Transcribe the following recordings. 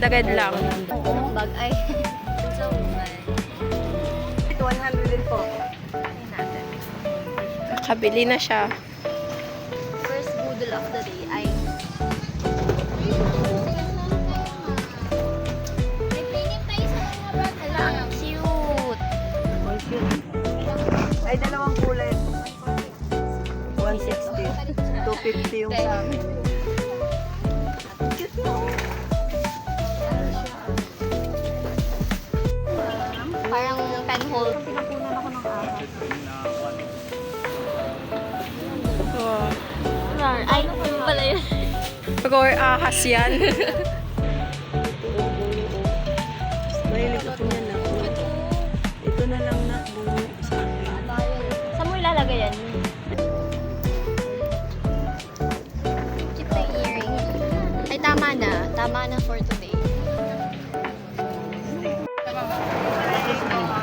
100 lang. Bag ay. So, 100 din po. Nakabili na siya. first boodle of the day ay ang cute. Ay, dalawang kulay. 160. 250 yung sa amin. Cute mo. Parang penhole. Pinapunan ako ng ahas. Oh. Ay, pala yun. Roar ahas yan. Mahilig ako niya na. Ito na lang na. Sa akin. Saan mo ilalagay yan? Cute na earring. Ay, tama na. Tama na for today.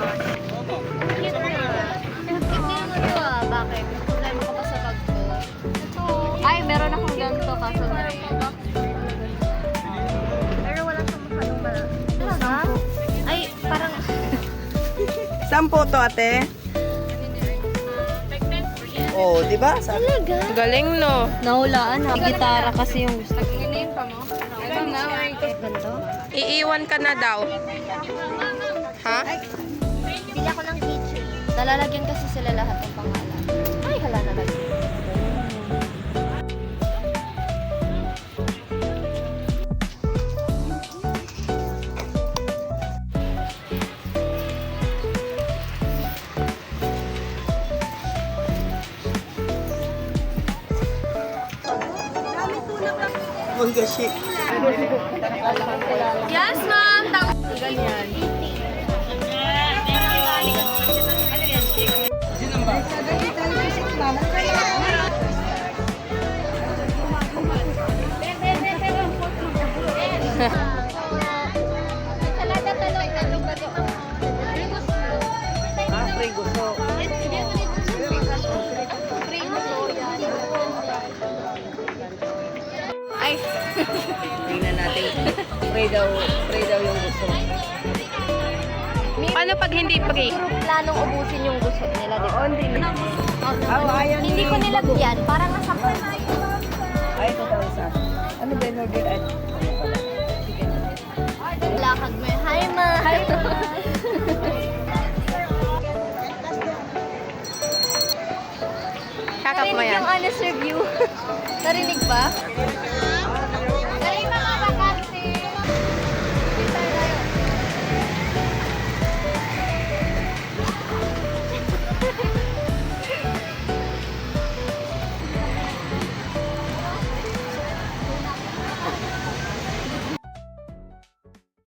Cute na. Tingnan mo ito ah. Bakit? May problema ka ba sa bag ko? Ay, meron akong ganito kaso na rin. Pero wala siyang masyadong malaki. Talaga? Ay, parang... Saan po to, ate? Oh, di ba? Sabi. Talaga? Galing, no? Nahulaan ha. Gitara kasi yung gusto ko. Ganito? Iiwan ka na daw. Ha? Bili ako ng keychain. Nalalagyan kasi sila lahat ng pangalan. Ay, hala nalagyan. Manggashi. Yes, ma'am! Ganyan. Free gusto. Ay, Tingnan natin. Free daw yung gusto. Paano pag hindi free? puro planong ubusin yung gusto nila, di ba? hindi. Ayaw Hindi ko nilagyan. Parang nasa Ay, totoo sa. Ano ba yung order at? lakad mo. Hi, ma! Hi, ma! Kakap mo Narinig yan. yung honest review. Narinig ba?